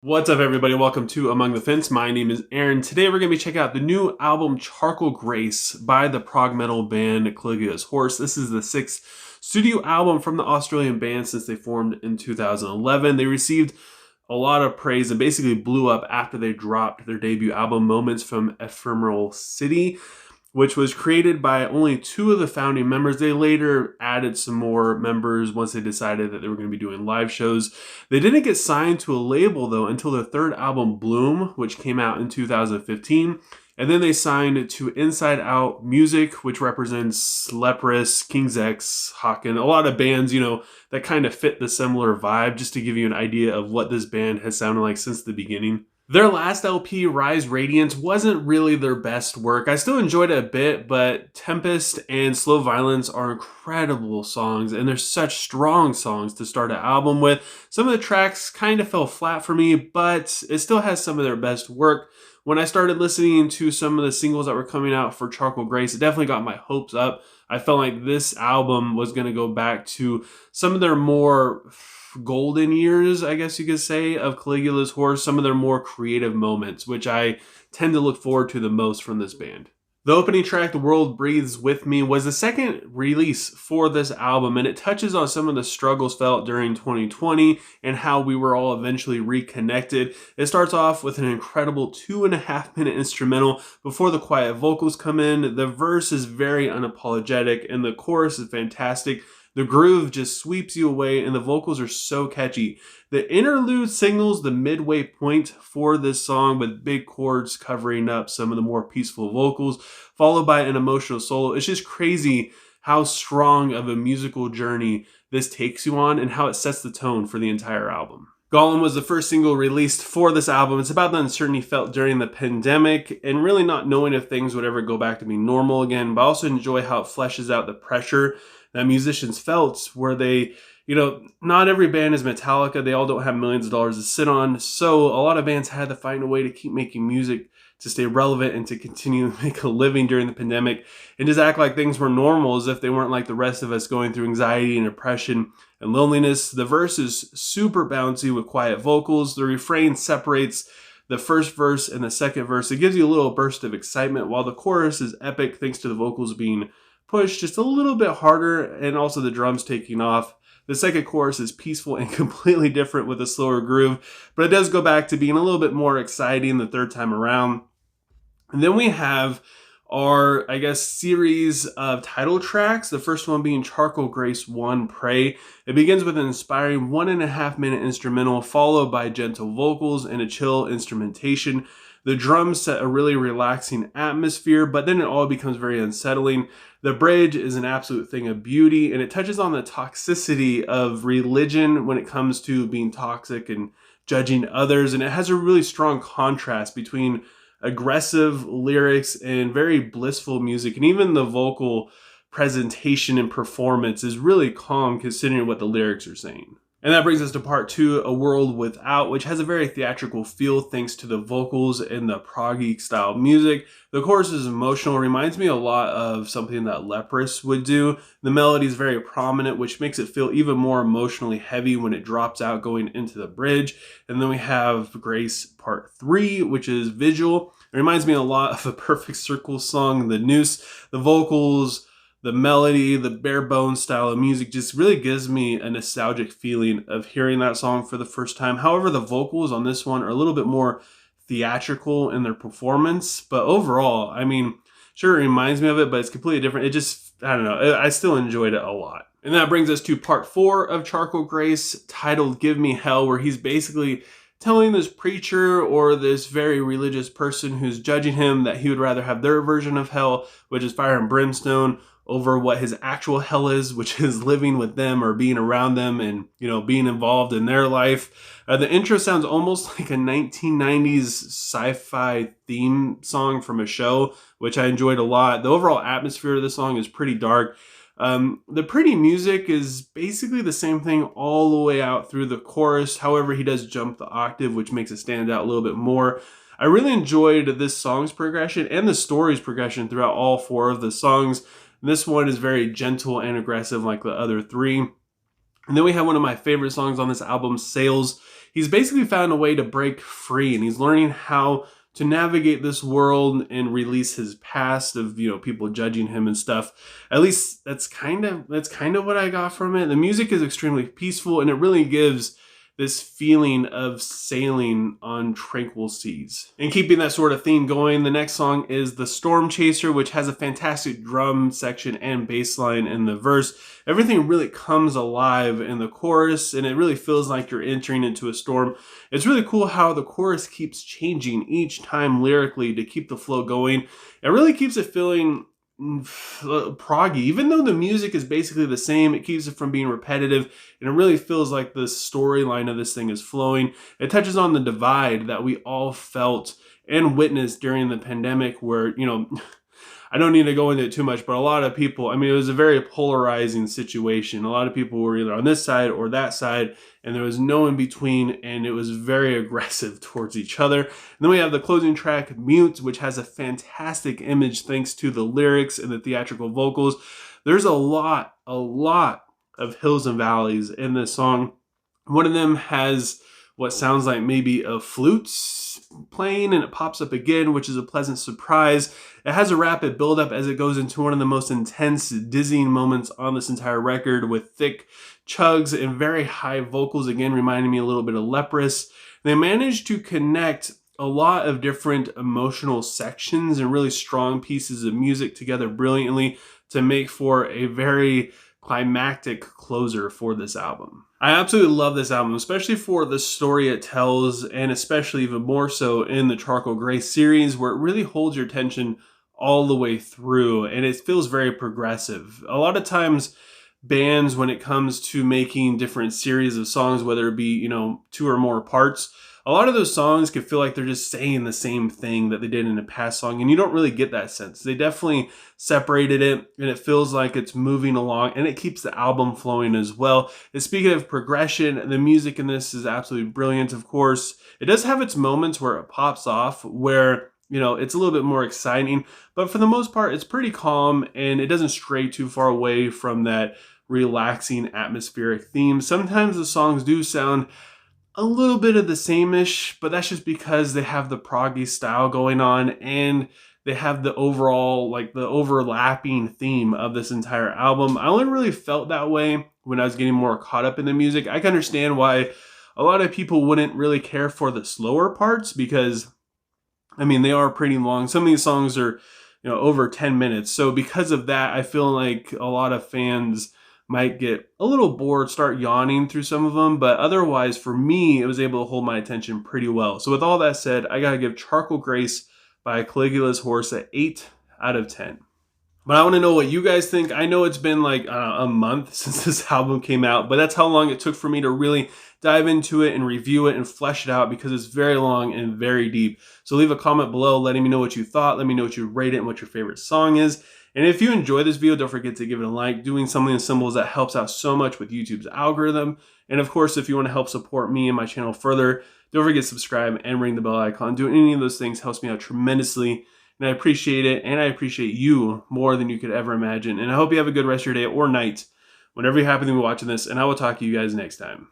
What's up, everybody? Welcome to Among the Fence. My name is Aaron. Today we're going to be checking out the new album Charcoal Grace by the prog metal band Caligulas Horse. This is the sixth studio album from the Australian band since they formed in 2011. They received a lot of praise and basically blew up after they dropped their debut album Moments from Ephemeral City, which was created by only two of the founding members. They later added some more members once they decided that they were going to be doing live shows. They didn't get signed to a label, though, until their third album, Bloom, which came out in 2015. And then they signed to Inside Out Music, which represents Leprous, King's X, Hawken, a lot of bands, that kind of fit the similar vibe, just to give you an idea of what this band has sounded like since the beginning. Their last LP, Rise Radiance, wasn't really their best work. I still enjoyed it a bit, but Tempest and Slow Violence are incredible songs, and they're such strong songs to start an album with. Some of the tracks kind of fell flat for me, but it still has some of their best work. When I started listening to some of the singles that were coming out for Charcoal Grace, it definitely got my hopes up. I felt like this album was going to go back to some of their more golden years, I guess you could say, of Caligulas Horse, some of their more creative moments, which I tend to look forward to the most from this band. The opening track, The World Breathes With Me, was the second release for this album, and it touches on some of the struggles felt during 2020 and how we were all eventually reconnected. It starts off with an incredible 2.5-minute instrumental before the quiet vocals come in. The verse is very unapologetic, and the chorus is fantastic. The groove just sweeps you away, and the vocals are so catchy. The interlude signals the midway point for this song, with big chords covering up some of the more peaceful vocals, followed by an emotional solo. It's just crazy how strong of a musical journey this takes you on and how it sets the tone for the entire album. Gollum was the first single released for this album. It's about the uncertainty felt during the pandemic and really not knowing if things would ever go back to be normal again, but I also enjoy how it fleshes out the pressure that musicians felt, where they, not every band is Metallica. They all don't have millions of dollars to sit on. So a lot of bands had to find a way to keep making music to stay relevant and to continue to make a living during the pandemic and just act like things were normal, as if they weren't like the rest of us going through anxiety and depression and loneliness. The verse is super bouncy with quiet vocals. The refrain separates the first verse and the second verse. It gives you a little burst of excitement, while the chorus is epic thanks to the vocals being pushed just a little bit harder and also the drums taking off. The second chorus is peaceful and completely different with a slower groove, but it does go back to being a little bit more exciting the third time around. And then we have our, series of title tracks. The first one being Charcoal Grace 1, Pray. It begins with an inspiring 1.5-minute instrumental, followed by gentle vocals and a chill instrumentation. The drums set a really relaxing atmosphere, but then it all becomes very unsettling. The bridge is an absolute thing of beauty, and it touches on the toxicity of religion when it comes to being toxic and judging others. And it has a really strong contrast between aggressive lyrics and very blissful music. And even the vocal presentation and performance is really calm considering what the lyrics are saying. And that brings us to part 2, A World Without, which has a very theatrical feel thanks to the vocals and the proggy style music. The chorus is emotional, reminds me a lot of something that Leprous would do. The melody is very prominent, which makes it feel even more emotionally heavy when it drops out going into the bridge. And then we have Grace part 3, which is visual. It reminds me a lot of a Perfect Circle song, The Noose. The vocals, the melody, the bare bones style of music just really gives me a nostalgic feeling of hearing that song for the first time. However, the vocals on this one are a little bit more theatrical in their performance. But overall, sure, it reminds me of it, but it's completely different. It just, I don't know, I still enjoyed it a lot. And that brings us to part 4 of Charcoal Grace, titled Give Me Hell, where he's basically telling this preacher or this very religious person who's judging him that he would rather have their version of hell, which is fire and brimstone, over what his actual hell is, which is living with them or being around them and, being involved in their life. The intro sounds almost like a 1990s sci-fi theme song from a show, which I enjoyed a lot. The overall atmosphere of the song is pretty dark. The pretty music is basically the same thing all the way out through the chorus. However, he does jump the octave, which makes it stand out a little bit more. I really enjoyed this song's progression and the story's progression throughout all 4 of the songs. This one is very gentle and aggressive like the other 3. And then we have one of my favorite songs on this album, Sails. he's basically found a way to break free, and he's learning how to navigate this world and release his past of, you know, people judging him and stuff. At least that's kind of what I got from it. The music is extremely peaceful, and it really gives this feeling of sailing on tranquil seas. And keeping that sort of theme going, the next song is The Storm Chaser, which has a fantastic drum section and bass line in the verse. Everything really comes alive in the chorus, and it really feels like you're entering into a storm. It's really cool how the chorus keeps changing each time lyrically to keep the flow going. It really keeps it feeling proggy. Even though the music is basically the same, it keeps it from being repetitive, and it really feels like the storyline of this thing is flowing. It touches on the divide that we all felt and witnessed during the pandemic, where, you know, I don't need to go into it too much, but a lot of people, I mean, it was a very polarizing situation. A lot of people were either on this side or that side, and there was no in between, and it was very aggressive towards each other. And then we have the closing track, Mute, which has a fantastic image thanks to the lyrics and the theatrical vocals. There's a lot of hills and valleys in this song. One of them has what sounds like maybe a flute playing, and it pops up again, which is a pleasant surprise. It has a rapid buildup as it goes into one of the most intense, dizzying moments on this entire record, with thick chugs and very high vocals, again reminding me a little bit of Leprous. They managed to connect a lot of different emotional sections and really strong pieces of music together brilliantly to make for a very climactic closer for this album. I absolutely love this album, especially for the story it tells, and especially even more so in the Charcoal Gray series, where it really holds your attention all the way through, and it feels very progressive. A lot of times bands, when it comes to making different series of songs, whether it be, you know, 2 or more parts, a lot of those songs can feel like they're just saying the same thing that they did in a past song, and you don't really get that sense. They definitely separated it, and it feels like it's moving along, and it keeps the album flowing as well. And speaking of progression, the music in this is absolutely brilliant, of course. It does have its moments where it pops off, where, you know, it's a little bit more exciting, but for the most part, it's pretty calm, and it doesn't stray too far away from that relaxing atmospheric theme. Sometimes the songs do sound a little bit of the same-ish, but that's just because they have the proggy style going on, and they have the overall, like, the overlapping theme of this entire album. I only really felt that way when I was getting more caught up in the music. I can understand why a lot of people wouldn't really care for the slower parts, because, I mean, they are pretty long. Some of these songs are, you know, over 10 minutes. So because of that, I feel like a lot of fans might get a little bored, start yawning through some of them, but otherwise, for me, it was able to hold my attention pretty well. So with all that said, I gotta give Charcoal Grace by Caligulas Horse an 8 out of 10. But I want to know what you guys think. I know it's been like, I don't know, a month since this album came out, but that's how long it took for me to really dive into it and review it and flesh it out, because it's very long and very deep. So leave a comment below letting me know what you thought. Let me know what you rate it and what your favorite song is. And if you enjoy this video, don't forget to give it a like. Doing something as simple as that helps out so much with YouTube's algorithm. And of course, if you want to help support me and my channel further, don't forget to subscribe and ring the bell icon. Doing any of those things helps me out tremendously, and I appreciate it, and I appreciate you more than you could ever imagine. And I hope you have a good rest of your day or night whenever you happen to be watching this, and I will talk to you guys next time.